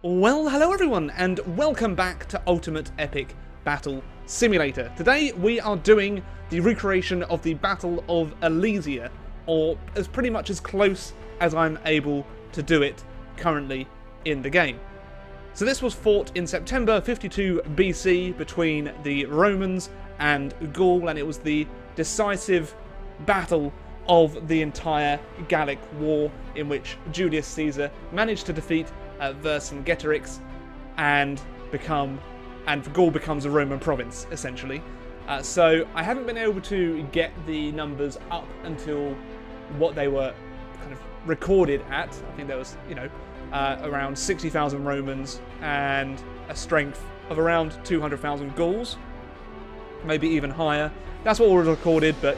Well, hello everyone, and welcome back to Ultimate Epic Battle Simulator. Today we are doing the recreation of the Battle of Alesia, or as pretty much as close as I'm able to do it currently in the game. So this was fought in September 52 BC between the Romans and Gaul, and it was the decisive battle of the entire Gallic War, in which Julius Caesar managed to defeat Vercingetorix and Gaul becomes a Roman province, essentially. So I haven't been able to get the numbers up until what they were kind of recorded at. I think there was, around 60,000 Romans and a strength of around 200,000 Gauls, maybe even higher. That's what was recorded, but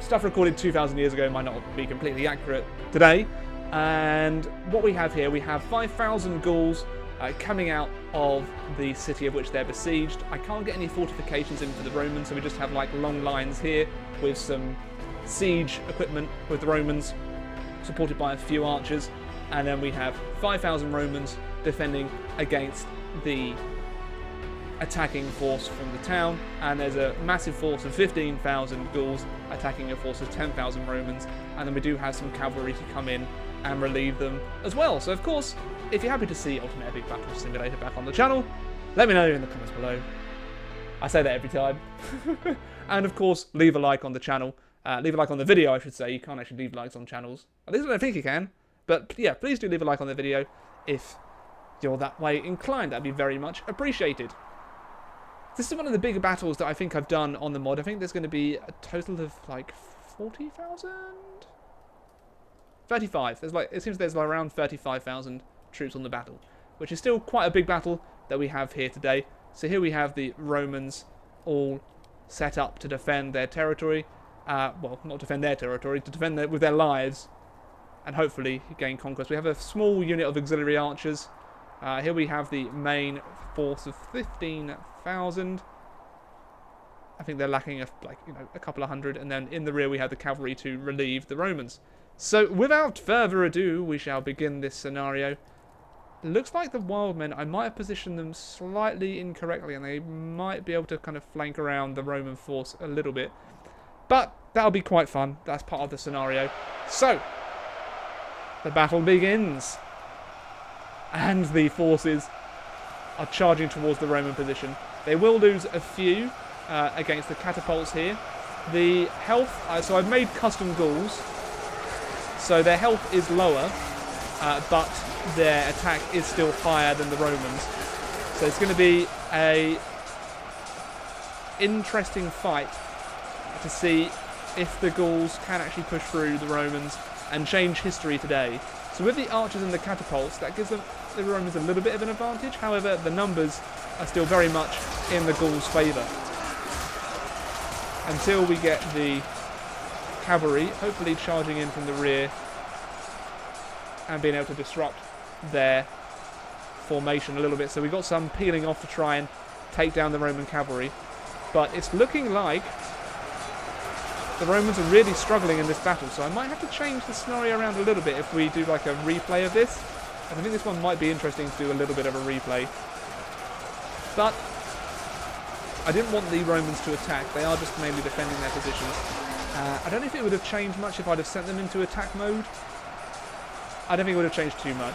stuff recorded 2,000 years ago might not be completely accurate today. And what we have here, we have 5,000 Gauls coming out of the city of which they're besieged. I can't get any fortifications in for the Romans, so we just have like long lines here with some siege equipment with the Romans, supported by a few archers. And then we have 5,000 Romans defending against the attacking force from the town, and there's a massive force of 15,000 Gauls attacking a force of 10,000 Romans, and then we do have some cavalry to come in and relieve them as well. So of course, if you're happy to see Ultimate Epic Battle Simulator back on the channel, let me know in the comments below. I say that every time. And of course, leave a like on the channel. Leave a like on the video, I should say. You can't actually leave likes on channels. At least I don't think you can. But yeah, please do leave a like on the video if you're that way inclined. That'd be very much appreciated. This is one of the bigger battles that I think I've done on the mod. I think there's going to be a total of like 40,000? 35. It seems there's around 35,000 troops on the battle, which is still quite a big battle that we have here today. So here we have the Romans all set up to defend their territory. Well, not defend their territory, to defend with their lives and hopefully gain conquest. We have a small unit of auxiliary archers. Here we have the main force of 15,000. I think they're lacking a couple of hundred, and then in the rear we have the cavalry to relieve the Romans. So without further ado, we shall begin this scenario. It looks like the wild men, I might have positioned them slightly incorrectly, and they might be able to kind of flank around the Roman force a little bit. But that'll be quite fun. That's part of the scenario. So the battle begins. And the forces are charging towards the Roman position. They will lose a few against the catapults here. The health, so I've made custom Gauls, so their health is lower, but their attack is still higher than the Romans. So it's going to be a interesting fight to see if the Gauls can actually push through the Romans and change history today. So with the archers and the catapults, that gives the Romans a little bit of an advantage. However, the numbers are still very much in the Gauls' favour. Until we get the cavalry, hopefully charging in from the rear and being able to disrupt their formation a little bit. So we've got some peeling off to try and take down the Roman cavalry. But it's looking like the Romans are really struggling in this battle, so I might have to change the scenario around a little bit if we do like a replay of this. And I think this one might be interesting to do a little bit of a replay. But I didn't want the Romans to attack. They are just mainly defending their positions. I don't know if it would have changed much if I'd have sent them into attack mode. I don't think it would have changed too much.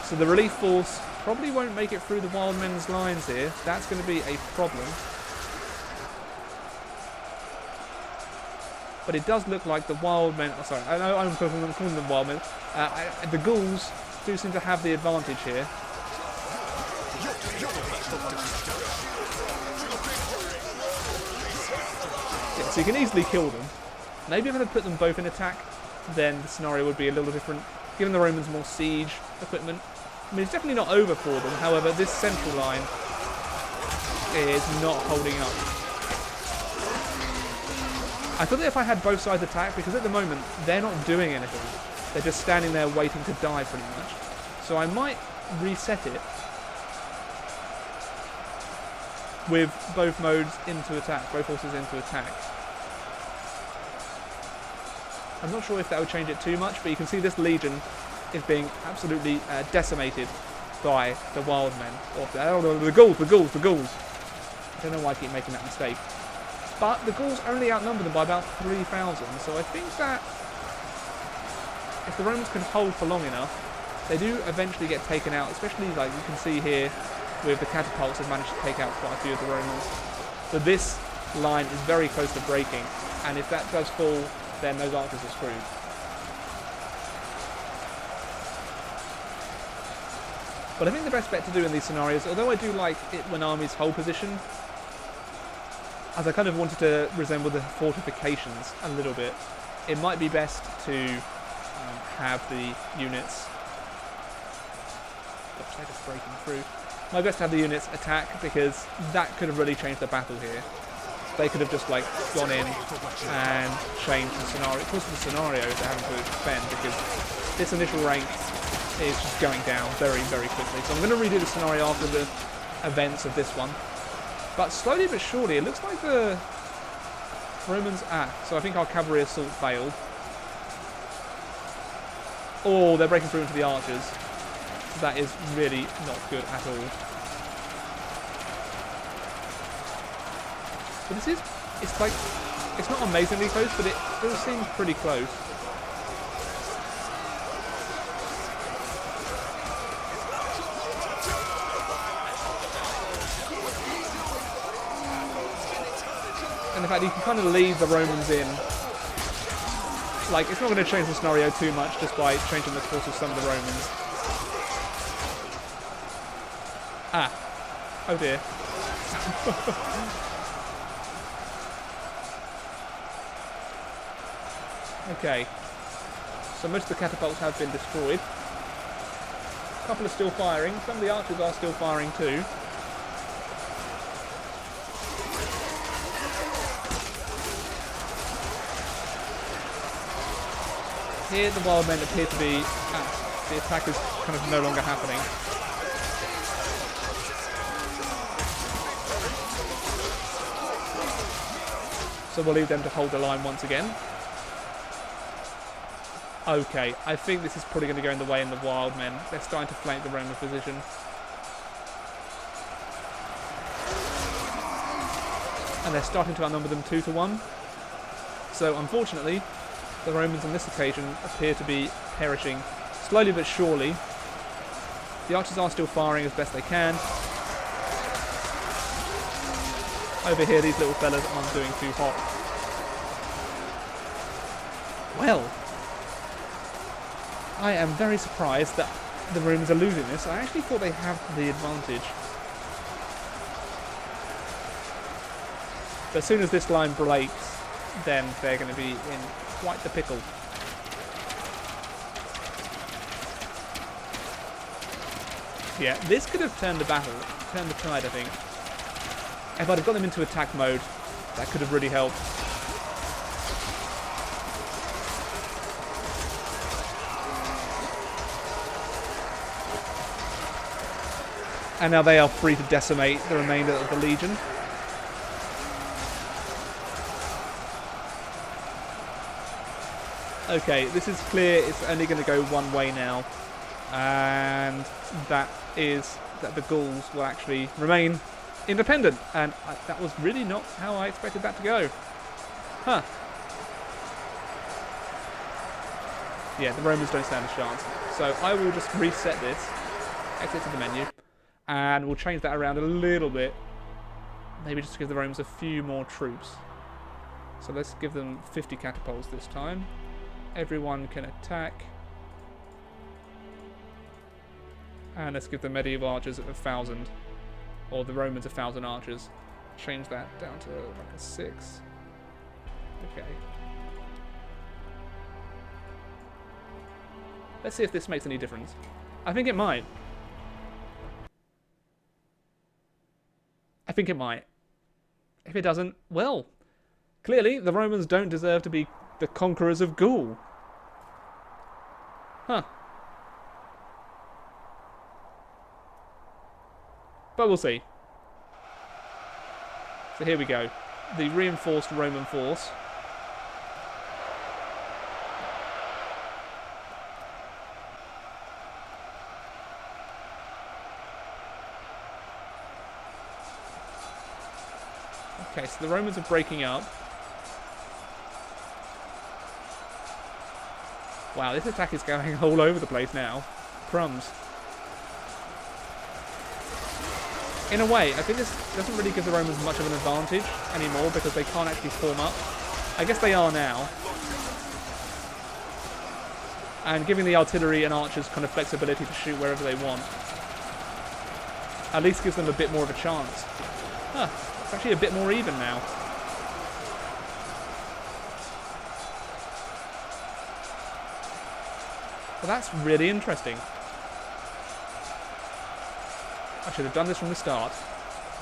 So the relief force probably won't make it through the wild men's lines here. That's going to be a problem. But it does look like the wild men... Oh, sorry, I know I'm calling them wild men. The Gauls do seem to have the advantage here. Yeah, so you can easily kill them. Maybe if I had put them both in attack, then the scenario would be a little different. Giving the Romans more siege equipment. I mean, it's definitely not over for them. However, this central line is not holding up. I thought that if I had both sides attack, because at the moment they're not doing anything, they're just standing there waiting to die pretty much. So I might reset it with both modes into attack, both forces into attack. I'm not sure if that would change it too much, but you can see this legion is being absolutely decimated by the wild men. Or the Gauls. I don't know why I keep making that mistake. But the Gauls only outnumber them by about 3,000, so I think that if the Romans can hold for long enough, they do eventually get taken out, especially like you can see here with the catapults have managed to take out quite a few of the Romans. So this line is very close to breaking, and if that does fall, then those archers are screwed. But I think the best bet to do in these scenarios, although I do like it when armies hold position, as I kind of wanted to resemble the fortifications a little bit, it might be best to have the units... Gosh, they're just breaking through. Might be best to have the units attack, because that could have really changed the battle here. They could have just like gone in and changed the scenario. Of course, the scenario is having to defend, because this initial rank is just going down very, very quickly. So I'm going to redo the scenario after the events of this one. But slowly but surely, it looks like the Romans... so I think our cavalry assault failed. Oh, they're breaking through into the archers. That is really not good at all. But this is... It's like... It's not amazingly close, but it still seems pretty close. And in fact, you can kind of leave the Romans in. Like, it's not going to change the scenario too much just by changing the course of some of the Romans. Oh dear. Okay. So most of the catapults have been destroyed. A couple are still firing. Some of the archers are still firing too. Here the wild men appear to be... the attack is kind of no longer happening. So we'll leave them to hold the line once again. Okay, I think this is probably going to go in the way of the wild men. They're starting to flank the Roman position. And they're starting to outnumber them 2-1. So unfortunately, the Romans on this occasion appear to be perishing slowly but surely. The archers are still firing as best they can. Over here, these little fellas aren't doing too hot. Well, I am very surprised that the Romans are losing this. I actually thought they had the advantage. But as soon as this line breaks, then they're going to be in quite the pickle. Yeah, this could have turned the battle, turned the tide, I think. If I'd have got them into attack mode, that could have really helped. And now they are free to decimate the remainder of the legion. Okay, this is clear. It's only going to go one way now. And that is that the Gauls will actually remain independent. And that was really not how I expected that to go. Huh. Yeah, the Romans don't stand a chance. So I will just reset this. Exit to the menu. And we'll change that around a little bit. Maybe just give the Romans a few more troops. So let's give them 50 catapults this time. Everyone can attack. And let's give the medieval archers 1,000. Or the Romans 1,000 archers. Change that down to like a 6. Okay. Let's see if this makes any difference. I think it might. I think it might. If it doesn't, well, clearly the Romans don't deserve to be the conquerors of Gaul. Huh. But we'll see. So here we go. The reinforced Roman force. Okay, so the Romans are breaking up. Wow, this attack is going all over the place now. Crumbs. In a way, I think this doesn't really give the Romans much of an advantage anymore because they can't actually form up. I guess they are now. And giving the artillery and archers kind of flexibility to shoot wherever they want at least gives them a bit more of a chance. Huh, it's actually a bit more even now. Well, that's really interesting. I should have done this from the start.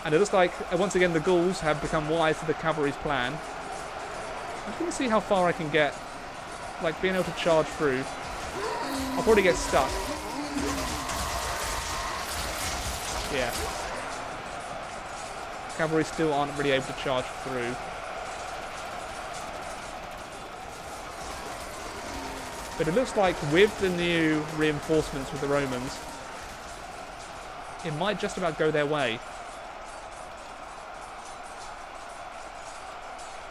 And it looks like, once again, the Gauls have become wise to the cavalry's plan. I'm going to see how far I can get, like being able to charge through. I'll probably get stuck. Yeah. Cavalry still aren't really able to charge through. But it looks like with the new reinforcements with the Romans, it might just about go their way.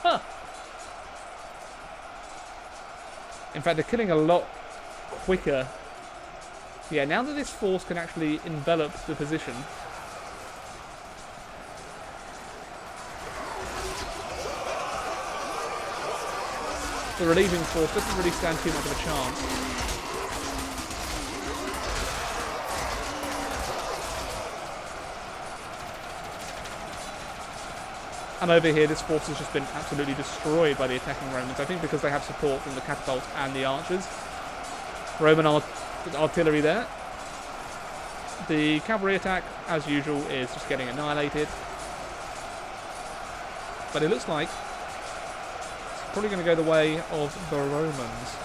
Huh. In fact, they're killing a lot quicker. Yeah, now that this force can actually envelop the position. The relieving force doesn't really stand too much of a chance. And over here, this force has just been absolutely destroyed by the attacking Romans. I think because they have support from the catapults and the archers. Roman artillery there. The cavalry attack, as usual, is just getting annihilated. But it looks like it's probably going to go the way of the Romans.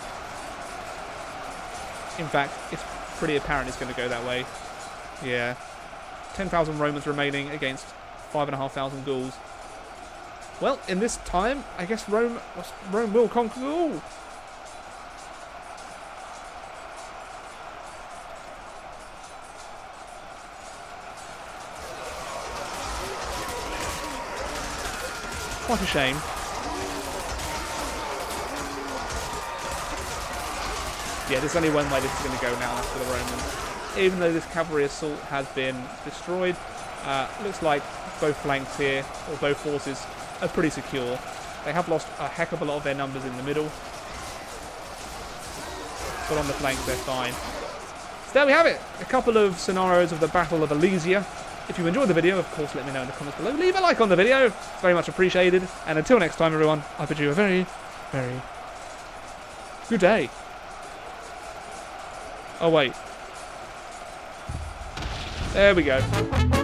In fact, it's pretty apparent it's going to go that way. Yeah. 10,000 Romans remaining against 5,500 Gauls. Well, in this time, I guess Rome will conquer Gaul. What a shame. Yeah, there's only one way this is going to go now for the Romans. Even though this cavalry assault has been destroyed, looks like both flanks here, or both forces, are pretty secure. They have lost a heck of a lot of their numbers in the middle, but on the flanks they're fine. So there we have it, a couple of scenarios of the Battle of Alesia. If you enjoyed the video, of course, let me know in the comments below. Leave a like on the video, it's very much appreciated. And until next time, everyone, I bid you a very, very good day. Oh wait, there we go.